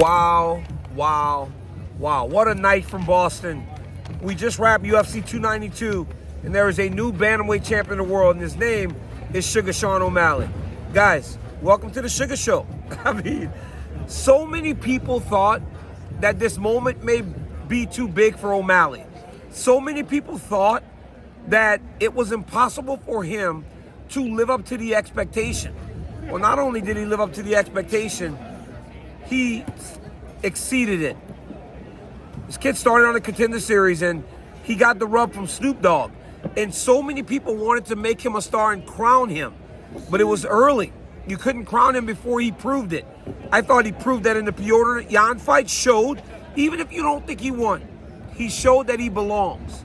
Wow, wow, wow. What a night from Boston. We just wrapped UFC 292, and there is a new Bantamweight champion of the world, and his name is Suga Sean O'Malley. Guys, welcome to the Suga Show. I mean, so many people thought that this moment may be too big for O'Malley. So many people thought that it was impossible for him to live up to the expectation. Well, not only did he live up to the expectation, he exceeded it. This kid started on a Contender Series, and he got the rub from Snoop Dogg. And so many people wanted to make him a star and crown him, but it was early. You couldn't crown him before he proved it. I thought he proved that in the Piotr Jan fight. Showed, even if you don't think he won, he showed that he belongs.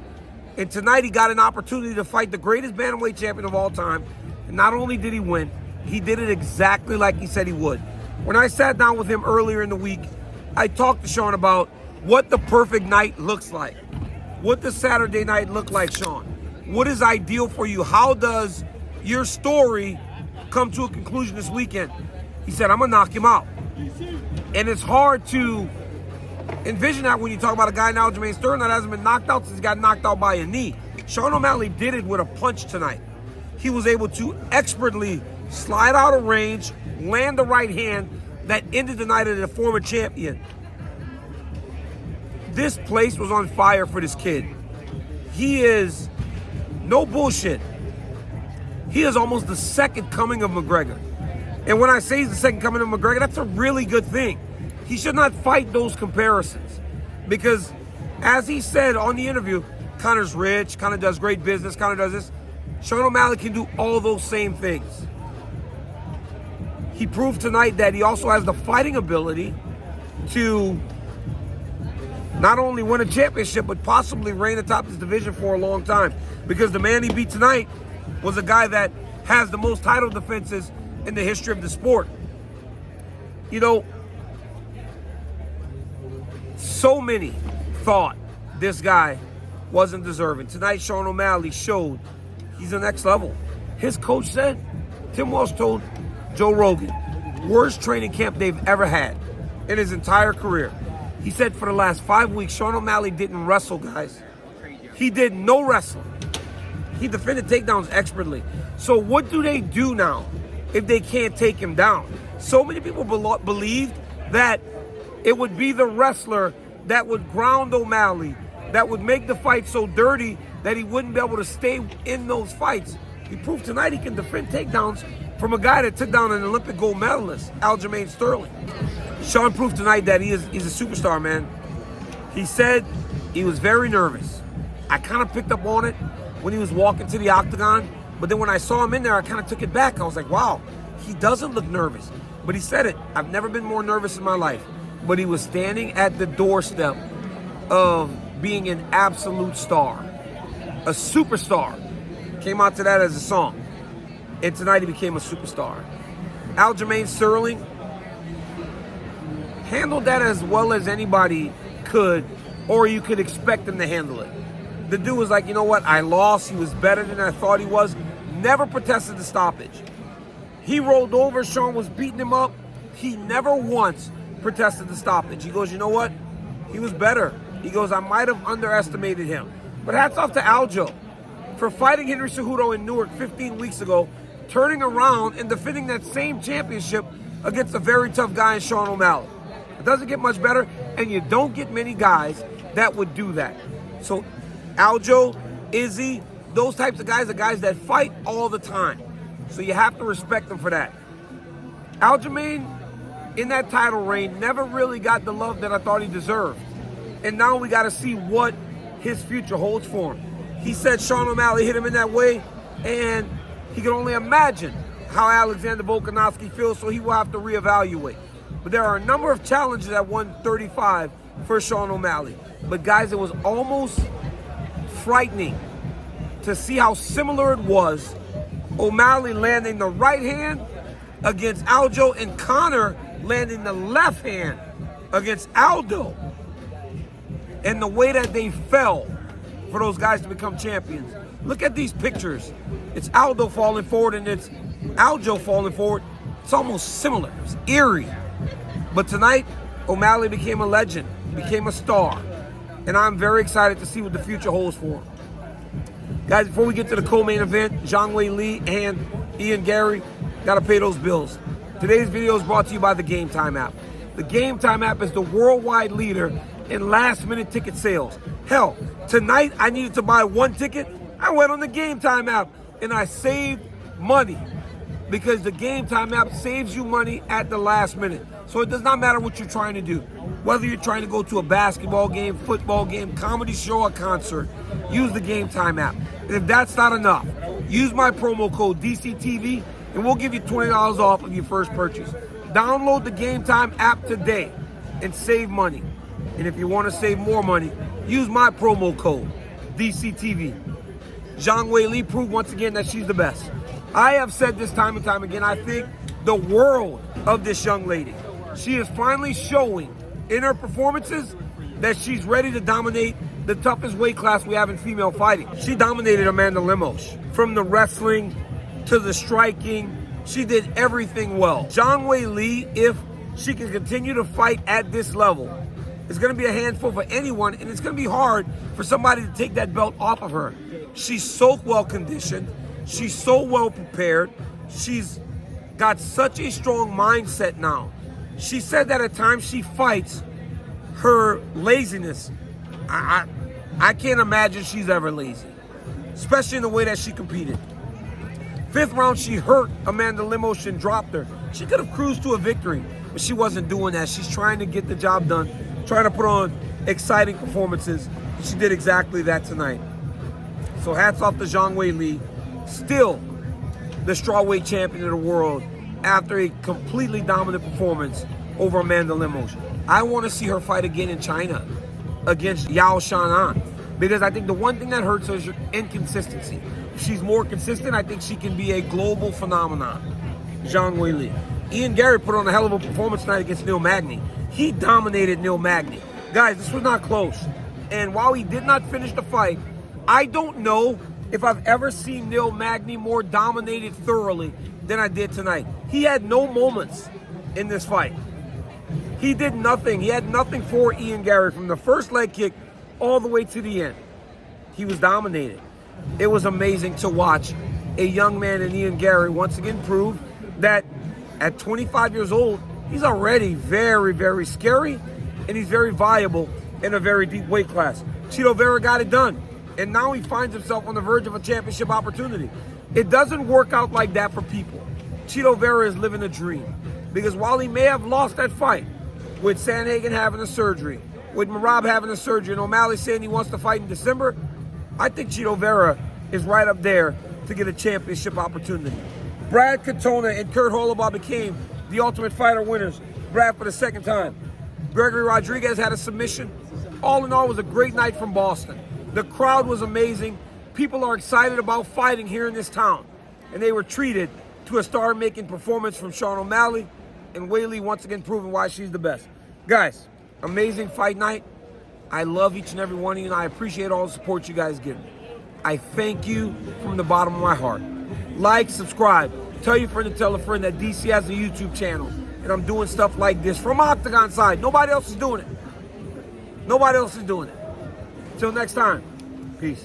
And tonight he got an opportunity to fight the greatest bantamweight champion of all time. And not only did he win, he did it exactly like he said he would. When I sat down with him earlier in the week, I talked to Sean about what the perfect night looks like. What does Saturday night look like, Sean? What is ideal for you? How does your story come to a conclusion this weekend? He said, I'm going to knock him out. And it's hard to envision that when you talk about a guy now, Aljamain Sterling, that hasn't been knocked out since he got knocked out by a knee. Sean O'Malley did it with a punch tonight. He was able to expertly slide out of range, land the right hand that ended the night as a former champion. This place was on fire for this kid. He is, no bullshit, he is almost the second coming of McGregor. And when I say he's the second coming of McGregor, that's a really good thing. He should not fight those comparisons. Because as he said on the interview, Conor's rich, Conor does great business, Conor does this. Sean O'Malley can do all those same things. He proved tonight that he also has the fighting ability to not only win a championship, but possibly reign atop this division for a long time. Because the man he beat tonight was a guy that has the most title defenses in the history of the sport. You know, so many thought this guy wasn't deserving. Tonight, Sean O'Malley showed he's the next level. His coach said, Tim Walsh told Joe Rogan, worst training camp they've ever had in his entire career. He said for the last 5 weeks, Sean O'Malley didn't wrestle, guys. He did no wrestling. He defended takedowns expertly. So what do they do now if they can't take him down? So many people believed that it would be the wrestler that would ground O'Malley, that would make the fight so dirty that he wouldn't be able to stay in those fights. He proved tonight he can defend takedowns from a guy that took down an Olympic gold medalist, Aljamain Sterling. Sean proved tonight that he's a superstar, man. He said he was very nervous. I kind of picked up on it when he was walking to the octagon, but then when I saw him in there, I kind of took it back. I was like, wow, he doesn't look nervous. But he said it, I've never been more nervous in my life. But he was standing at the doorstep of being an absolute star, a superstar. Came out to that as a song. And tonight he became a superstar. Aljamain Sterling handled that as well as anybody could, or you could expect him to handle it. The dude was like, you know what, I lost. He was better than I thought he was. Never protested the stoppage. He rolled over. Sean was beating him up. He never once protested the stoppage. He goes, you know what? He was better. He goes, I might have underestimated him. But hats off to Aljo for fighting Henry Cejudo in Newark 15 weeks ago, turning around and defending that same championship against a very tough guy in Sean O'Malley. It doesn't get much better, and you don't get many guys that would do that. So Aljo, Izzy, those types of guys are guys that fight all the time. So you have to respect them for that. Aljamain, in that title reign, never really got the love that I thought he deserved. And now we got to see what his future holds for him. He said Sean O'Malley hit him in that way, and he can only imagine how Alexander Volkanovski feels, so he will have to reevaluate. But there are a number of challenges at 135 for Sean O'Malley. But guys, it was almost frightening to see how similar it was. O'Malley landing the right hand against Aljo, and Conor landing the left hand against Aljo. And the way that they fell for those guys to become champions. Look at these pictures. It's Aljo falling forward and it's Aljo falling forward. It's almost similar. It's eerie. But tonight, O'Malley became a legend, became a star. And I'm very excited to see what the future holds for him. Guys, before we get to the co-main event, Zhang Weili and Ian Gary, gotta pay those bills. Today's video is brought to you by the Game Time app. The Game Time app is the worldwide leader in last-minute ticket sales. Hell, tonight I needed to buy one ticket. I went on the Game Time app and I saved money because the Game Time app saves you money at the last minute. So it does not matter what you're trying to do. Whether you're trying to go to a basketball game, football game, comedy show, or concert, use the Game Time app. And if that's not enough, use my promo code DCTV and we'll give you $20 off of your first purchase. Download the Game Time app today and save money. And if you want to save more money, use my promo code DCTV. Zhang Weili proved once again that she's the best. I have said this time and time again, I think the world of this young lady. She is finally showing in her performances that she's ready to dominate the toughest weight class we have in female fighting. She dominated Amanda Lemos. From the wrestling to the striking, she did everything well. Zhang Weili, if she can continue to fight at this level, it's going to be a handful for anyone, and it's going to be hard for somebody to take that belt off of her. She's so well conditioned. She's so well prepared. She's got such a strong mindset now. She said that at times she fights her laziness. I can't imagine she's ever lazy, especially in the way that she competed. 5th round, she hurt Amanda Lemos and dropped her. She could have cruised to a victory, but she wasn't doing that. She's trying to get the job done, trying to put on exciting performances. She did exactly that tonight. So hats off to Zhang Weili, still the strawweight champion of the world after a completely dominant performance over Amanda Lemos. I want to see her fight again in China against Yao Shan'an, because I think the one thing that hurts her is her inconsistency. If she's more consistent, I think she can be a global phenomenon. Zhang Weili. Ian Gary put on a hell of a performance tonight against Neil Magny. He dominated Neil Magny. Guys, this was not close. And while he did not finish the fight, I don't know if I've ever seen Neil Magny more dominated thoroughly than I did tonight. He had no moments in this fight. He did nothing. He had nothing for Ian Gary from the first leg kick all the way to the end. He was dominated. It was amazing to watch a young man in Ian Gary once again prove that at 25 years old, he's already very, very scary, and he's very viable in a very deep weight class. Chito Vera got it done, and now he finds himself on the verge of a championship opportunity. It doesn't work out like that for people. Chito Vera is living a dream, because while he may have lost that fight, with Sandhagen having a surgery, with Merab having a surgery, and O'Malley saying he wants to fight in December, I think Chito Vera is right up there to get a championship opportunity. Brad Katona and Kurt Holobaugh became the Ultimate Fighter winners. Brad for the 2nd time. Gregory Rodriguez had a submission. All in all, it was a great night from Boston. The crowd was amazing. People are excited about fighting here in this town. And they were treated to a star-making performance from Sean O'Malley, and Weili once again proving why she's the best. Guys, amazing fight night. I love each and every one of you, and I appreciate all the support you guys give me. I thank you from the bottom of my heart. Like, subscribe, tell your friend to tell a friend that DC has a YouTube channel, and I'm doing stuff like this from Octagon side. Nobody else is doing it. Nobody else is doing it. Until next time, peace.